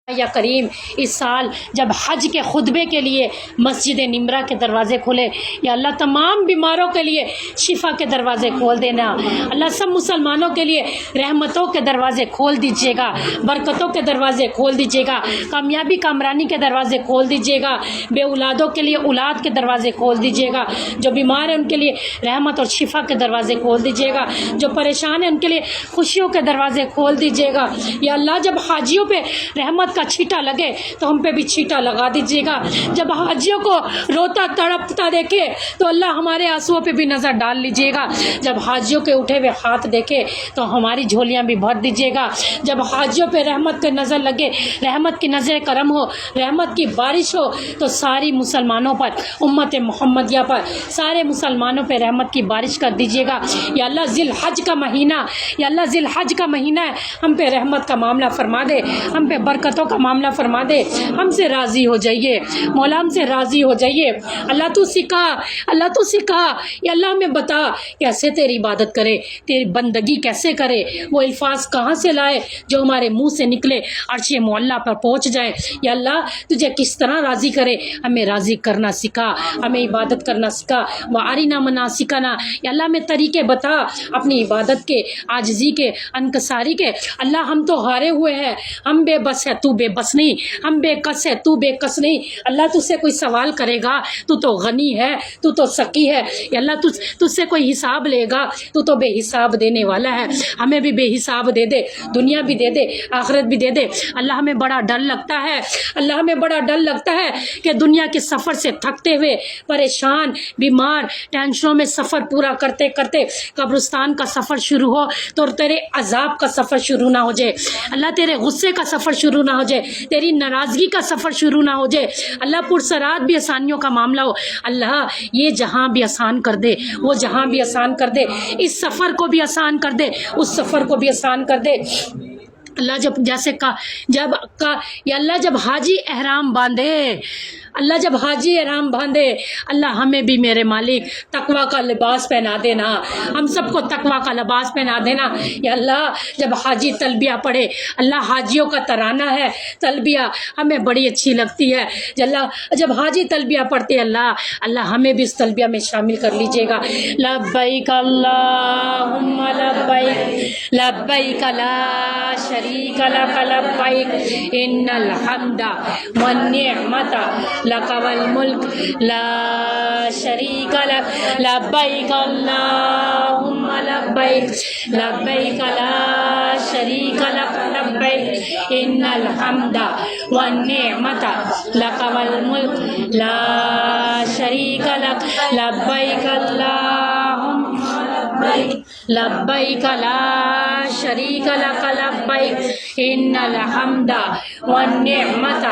یا کریم اس سال جب حج کے خطبے کے لیے مسجد نمرہ کے دروازے کھلے، یا اللہ تمام بیماروں کے لیے شفا کے دروازے کھول دینا، اللہ سب مسلمانوں کے لیے رحمتوں کے دروازے کھول دیجیے گا، برکتوں کے دروازے کھول دیجیے گا، کامیابی کامرانی کے دروازے کھول دیجیے گا، بے اولادوں کے لیے اولاد کے دروازے کھول دیجیے گا، جو بیمار ہیں ان کے لیے رحمت اور شفا کے دروازے کھول دیجیے گا، جو پریشان ہیں ان کے لیے خوشیوں کے دروازے کھول دیجیے گا۔ یا اللہ جب حاجیوں پہ رحمت کا چھیٹا لگے تو ہم پہ بھی چھیٹا لگا دیجیے گا، جب حاجیوں کو روتا تڑپتا دیکھے تو اللہ ہمارے آنسوؤں پہ بھی نظر ڈال لیجیے گا، جب حاجیوں کے اٹھے ہوئے ہاتھ دیکھے تو ہماری جھولیاں بھی بھر دیجیے گا، جب حاجیوں پہ رحمت کی نظر لگے، رحمت کی نظر کرم ہو، رحمت کی بارش ہو تو ساری مسلمانوں پر، امت محمدیہ پر، سارے مسلمانوں پہ رحمت کی بارش کر دیجیے گا۔ یا اللہ ذی الحج کا مہینہ، یا اللہ ذی الحج کا مہینہ ہے، ہم پہ رحمت کا معاملہ فرما دے، ہم پہ برکتوں کا معاملہ فرما دے، ہم سے راضی ہو جائیے مولا، ہم سے راضی ہو جائیے۔ اللہ تو سکھا، اللہ تو سکھا، یا اللہ ہمیں بتا کیسے تیری عبادت کرے، تیری بندگی کیسے کرے، وہ الفاظ کہاں سے لائے جو ہمارے منہ سے نکلے عرش معلیٰ پر پہنچ جائے۔ یا اللہ تجھے کس طرح راضی کرے، ہمیں راضی کرنا سکھا، ہمیں عبادت کرنا سکھا۔ وَأَرِنَا مَنَاسِكَنَا، یا اللہ ہمیں طریقے بتا اپنی عبادت کے، عاجزی کے، انکساری کے۔ اللہ ہم تو ہارے ہوئے ہیں، ہم بے بس ہے تو بے بس نہیں، ہم بے کس ہے تو بے کس نہیں۔ اللہ تجھ سے کوئی سوال کرے گا تو تو غنی ہے، تو تو سقی ہے۔ یا اللہ تجھ سے کوئی حساب لے گا تو تو بے حساب دینے والا ہے، ہمیں بھی بے حساب دے دے، دنیا بھی دے دے، آخرت بھی دے دے۔ اللہ ہمیں بڑا ڈر لگتا ہے، اللہ ہمیں بڑا ڈر لگتا ہے کہ دنیا کے سفر سے تھکتے ہوئے، پریشان، بیمار، ٹینشنوں میں سفر پورا کرتے کرتے قبرستان کا سفر شروع ہو تو تیرے عذاب کا سفر شروع نہ ہو جائے، اللہ تیرے غصے کا سفر شروع نہ ہو جائے، تیری ناراضگی کا سفر شروع نہ ہو جائے۔ اللہ پرسرات بھی آسانیوں کا معاملہ ہو، اللہ یہ جہاں بھی آسان کر دے، وہ جہاں بھی آسان کر دے، اس سفر کو بھی آسان کر دے، اس سفر کو بھی آسان کر دے۔ اللہ یا اللہ جب حاجی احرام باندھے، اللہ جب حاجی احرام باندھے، اللہ ہمیں بھی میرے مالک تقوی کا لباس پہنا دینا، ہم سب کو تقوی کا لباس پہنا دینا۔ یا اللہ جب حاجی تلبیہ پڑھے، اللہ حاجیوں کا ترانہ ہے تلبیہ، ہمیں بڑی اچھی لگتی ہے۔ جب حاجی تلبیہ پڑھتے اللہ ہمیں بھی اس تلبیہ میں شامل کر لیجیے گا۔ لبیک اللہم لبیک، لبیک لا شریک لک لبیک، ان الحمد والنعمت لک والملک لا شریک لک، لبیک اللہم لبیک، لبیک لا شریک لک لبیک، ان الحمد والنعمت لک والملک لا شریک لک، لبیک اللہم لبیک، لبیک لا شریک لک لبیک، ان الحمد والنعمت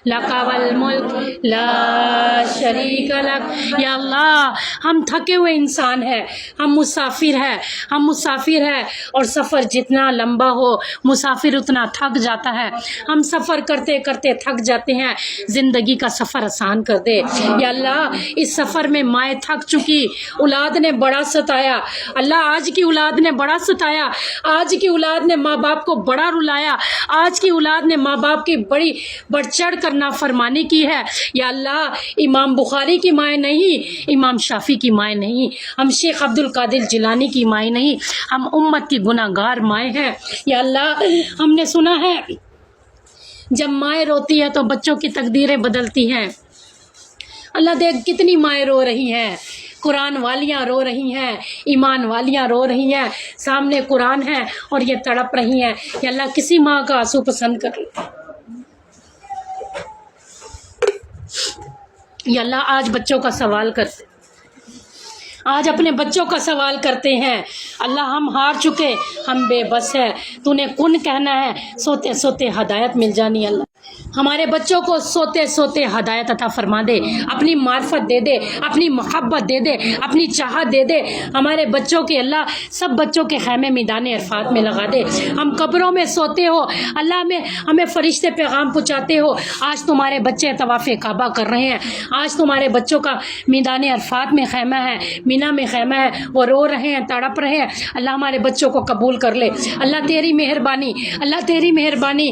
لک والملک لا شریک لک۔ یا اللہ ہم تھکے ہوئے انسان ہیں، ہم مسافر ہیں اور سفر جتنا لمبا ہو مسافر اتنا تھک جاتا ہے، ہم سفر کرتے کرتے تھک جاتے ہیں، زندگی کا سفر آسان کر دے۔ یا اللہ اس سفر میں مائیں تھک چکی، اولاد نے بڑا ستایا، اللہ آج کی اولاد نے بڑا ستایا، آج کی اولاد نے ماں باپ کو بڑا رلایا، آج کی اولاد نے ماں باپ کی بڑی بڑھ چڑھ کر نافرمانی کی ہے۔ یا اللہ امام بخاری کی مائیں نہیں، امام شافعی کی مائیں نہیں، ہم شیخ عبد القادر جیلانی کی مائیں نہیں، ہم امت کی گناہ گار مائیں ہیں۔ یا اللہ ہم نے سنا ہے جب مائیں روتی ہیں تو بچوں کی تقدیریں بدلتی ہیں۔ اللہ دیکھ کتنی مائیں رو رہی ہیں، قرآن والیاں رو رہی ہیں، ایمان والیاں رو رہی ہیں، سامنے قرآن ہے اور یہ تڑپ رہی ہیں۔ یا اللہ کسی ماں کا آنسو پسند کر لے۔ یا اللہ آج بچوں کا سوال کرتے، آج اپنے بچوں کا سوال کرتے ہیں، اللہ ہم ہار چکے، ہم بے بس ہے، تو نے کن کہنا ہے، سوتے سوتے ہدایت مل جانی۔ اللہ ہمارے بچوں کو سوتے سوتے ہدایت عطا فرما دے، اپنی معرفت دے دے، اپنی محبت دے دے، اپنی چاہت دے دے۔ ہمارے بچوں کے اللہ سب بچوں کے خیمے میدان عرفات میں لگا دے۔ ہم قبروں میں سوتے ہو، اللہ ہمیں فرشتے پیغام پہنچاتے ہو، آج تمہارے بچے طواف کعبہ کر رہے ہیں، آج تمہارے بچوں کا میدان عرفات میں خیمہ ہے، مینا میں خیمہ ہے، وہ رو رہے ہیں، تڑپ رہے ہیں۔ اللہ ہمارے بچوں کو قبول کر لے، اللہ تیری مہربانی، اللہ تیری مہربانی۔